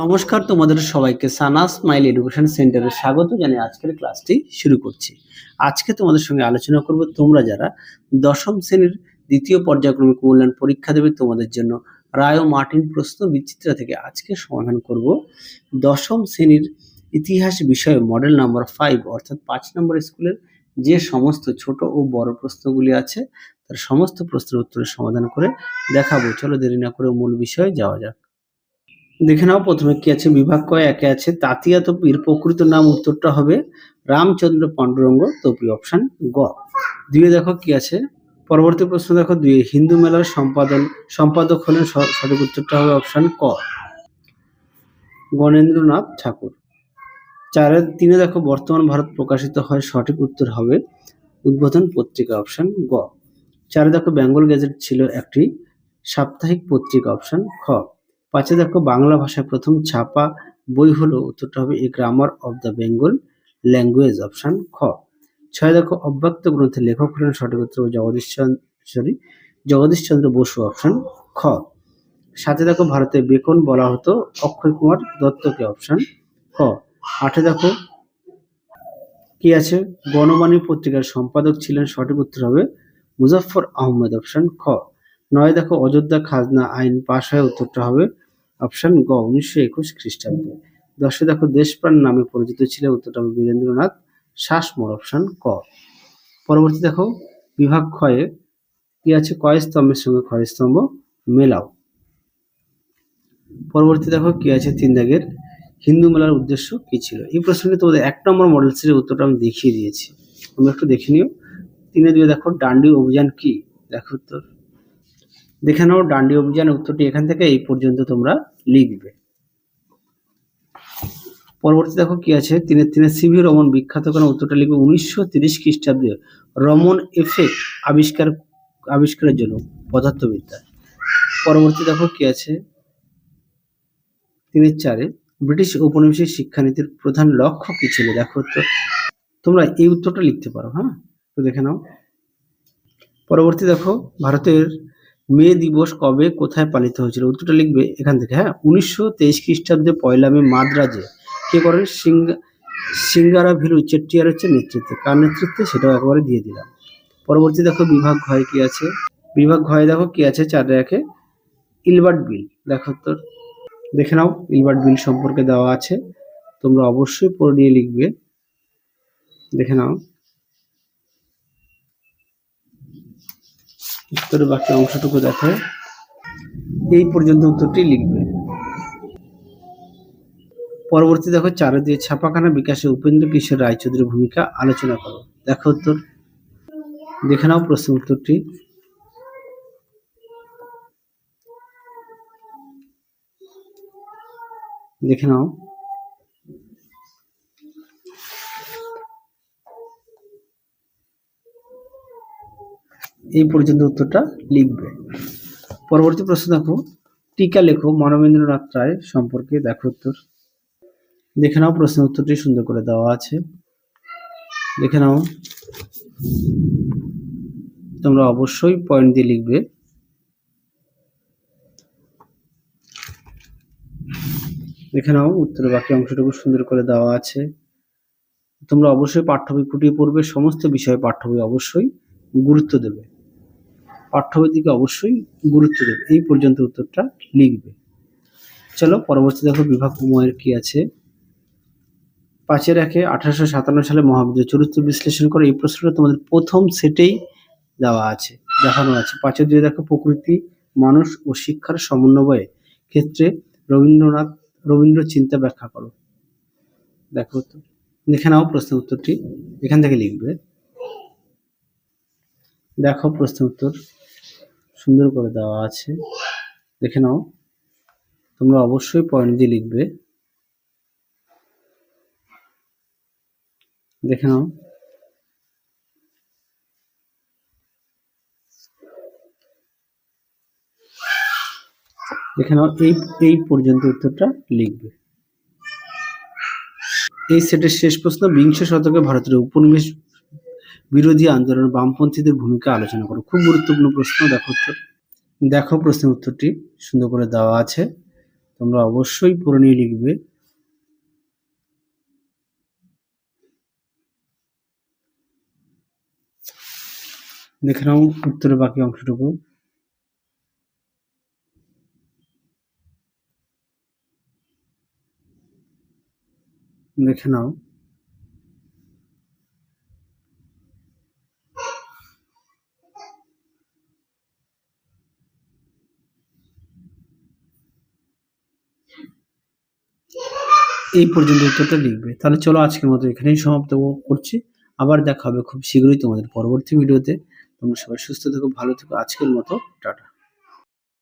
নমস্কার, তোমাদের সবাইকে সানা স্মাইল এডুকেশন সেন্টারে স্বাগত জানিয়ে আজকের ক্লাসটি শুরু করছি। আজকে তোমাদের সঙ্গে আলোচনা করব তোমরা যারা দশম শ্রেণীর দ্বিতীয় পর্যায়ক্রমিক মূল্যায়ন পরীক্ষা দেবে তোমাদের জন্য রায় ও মার্টিন প্রশ্ন বিচিত্রা থেকে আজকে সমাধান করব দশম শ্রেণীর ইতিহাস বিষয়ে মডেল নাম্বার 5 অর্থাৎ 5 নম্বর স্কুলের যে সমস্ত ছোট ও বড় প্রশ্নগুলি আছে তার সমস্ত প্রশ্নের উত্তরের সমাধান করে দেখাবো। চলো দেরি না করে মূল বিষয়ে যাওয়া যাক। দেখে নাও প্রথমে কি আছে, বিভাগ ক একে আছে তাতিয়া তোপির প্রকৃত নাম, উত্তরটা হবে রামচন্দ্র পাণ্ডুরঙ্গ তোপি, অপশন গ। দুয়ে দেখো কি আছে, পরবর্তী প্রশ্ন দেখো দুয়ে হিন্দু মেলার সম্পাদক হলেন, সঠিক উত্তরটা হবে অপশন ক গণেন্দ্রনাথ ঠাকুর। তিনে দেখো বর্তমান ভারত প্রকাশিত হয়, সঠিক উত্তর হবে উদ্বোধন পত্রিকা, অপশন গ। চারে দেখো বেঙ্গল গেজেট ছিল একটি সাপ্তাহিক পত্রিকা, অপশন খ। পাঁচে দেখো বাংলা ভাষায় প্রথম ছাপা বই হলো, উত্তরটা হবে a grammar of the Bengal language, option খ। ছয় দেখো অব্যক্ত গ্রন্থের লেখক হলেন, সঠিক উত্তর জগদীশচন্দ্র বসু, অপশন খ। সাথে দেখো ভারতে বেকন বলা হতো অক্ষয় কুমার দত্তকে, অপশন খ। আটে দেখো কি আছে, গণবাণী পত্রিকার সম্পাদক ছিলেন, সঠিক উত্তর হবে মুজাফফর আহমেদ, অপশন খ। নয় দেখো অযোধ্যা খাজনা আইন পাশ হয়, উত্তরটা হবে অপশন গ 1921 খ্রিস্টাব্দে। দশে দেখো দেশপ্রাণ নামে পরিচিত ছিলেন, উত্তরটা হবে বীরেন্দ্রনাথ শাসমল, অপশন ক। পরবর্তী দেখো বিভাগ ক্ষয়ে কি আছে, কয় স্তম্ভের সঙ্গে ক্ষয় স্তম্ভ মেলাও। পরবর্তী দেখো কি আছে, তিন দাগের হিন্দু মেলার উদ্দেশ্য কি ছিল। এই প্রশ্নটি তোমাদের 1 নম্বর মডেল সিটের উত্তরটা আমি দেখিয়ে দিয়েছি, তোমরা একটু দেখে নিও। তিনে দুয়ে দেখো ডান্ডি অভিযান কি, দেখো উত্তর দেখে নাও। ডান্ডি অভিযানের উত্তরটি এখান থেকে এই পর্যন্ত তোমরা লিখবে। পরবর্তী দেখো কি আছে, তিনে সিভি রমন বিখ্যাত কারণ, উত্তরটা লিখবে 1930 খ্রিস্টাব্দে রমন এফেক্ট আবিষ্কারের জন্য পদার্থবিদ্যা। পরবর্তী দেখো কি আছে, তিনের চারে ব্রিটিশ ঔপনিবেশিক শিক্ষানীতির প্রধান লক্ষ্য কি ছিল, দেখো উত্তর। তোমরা এই উত্তরটা লিখতে পারো, হ্যাঁ, তো দেখে নাও। পরবর্তী দেখো ভারতের মে দিবস কবে কোথায় পালিত হয়েছিল, উত্তরটা লিখবে এখান থেকে, হ্যাঁ, 1923 খ্রিস্টাব্দে 1 মে মাদ্রাজে। কে করেন, সিঙ্গারাভেলু চেট্টিয়ার হচ্ছে নেতৃত্বে, কার নেতৃত্বে সেটাও একবারে দিয়ে দিলাম। পরবর্তী দেখো বিভাগ ঘয় কি আছে, বিভাগ ঘয়ে দেখো কি আছে, 4 একে ইলবার্ট বিল, দেখো তো দেখে নাও। ইলবার্ট বিল সম্পর্কে দেওয়া আছে, তোমরা অবশ্যই পড়ে নিয়ে লিখবে, দেখে নাও। উত্তরের বাকি অংশটুকু দেখো, এই পর্যন্ত উত্তরটি লিখবে। পরবর্তী দেখো 4 দিয়ে ছাপাখানা বিকাশে উপেন্দ্র কিশোর রায়চৌধুরীর ভূমিকা আলোচনা করো, দেখো উত্তর। দেখে নাও প্রশ্ন উত্তরটি। দেখে নাও। এই পর্যন্ত উত্তরটা লিখবে। পরবর্তী প্রশ্ন দেখো, টিকা লেখো মানবেন্দ্রনাথ রায় সম্পর্কে, দেখো উত্তর। দেখে নাও প্রশ্ন উত্তরটি সুন্দর করে দেওয়া আছে, দেখে নাও। তোমরা অবশ্যই পয়েন্ট দিয়ে লিখবে। দেখে নাও উত্তরের বাকি অংশটুকু সুন্দর করে দেওয়া আছে। তোমরা অবশ্যই পাঠ্য বই ফুটিয়ে পড়বে, সমস্ত বিষয়ে পাঠ্য বই অবশ্যই গুরুত্ব দেবে, পাঠ্য বই দিকে অবশ্যই গুরুত্ব দেবে। এই পর্যন্ত উত্তরটা লিখবে। চলো পরবর্তী দেখো বিভাগ উময়ের কি আছে, 5 একে 1857 সালে মহাবিদ্যালয় চরিত্র বিশ্লেষণ করে। এই প্রশ্নটা তোমাদের প্রথম সেটেই দেওয়া আছে, দেখানো আছে। 5 দিয়ে দেখো প্রকৃতি মানুষ ও শিক্ষার সমন্বয়ে ক্ষেত্রে রবীন্দ্র চিন্তা ব্যাখ্যা করো, দেখো তো। দেখে নাও প্রশ্ন উত্তরটি এখান থেকে লিখবে। দেখো প্রশ্ন উত্তর সুন্দর করে দেওয়া আছে, দেখে নাও। তোমরা অবশ্যই পয়েন্ট দিয়ে লিখবে, দেখে নাও। দেখে নাও এই পর্যন্ত উত্তরটা লিখবে। এই সেটের শেষ প্রশ্ন, বিংশ শতকে ভারতের উপনিবেশ বিরোধী আন্দোলন বামপন্থীদের ভূমিকা আলোচনা করো, খুব গুরুত্বপূর্ণ প্রশ্ন। দেখো উত্তর, দেখো প্রশ্নের উত্তরটি সুন্দর করে দেওয়া আছে, তোমরা অবশ্যই পড়ে নিয়ে লিখবে। দেখে নাও উত্তরের বাকি অংশটুকু। দেখে নাও। এই পর্যন্ত উত্তরটা লিখবে। তাহলে চলো আজকের মতো এখানেই সমাপ্ত করছি। আবার দেখা হবে খুব শীঘ্রই তোমাদের পরবর্তী ভিডিওতে। তোমরা সবাই সুস্থ থেকো, ভালো থেকো। আজকের মতো টাটা।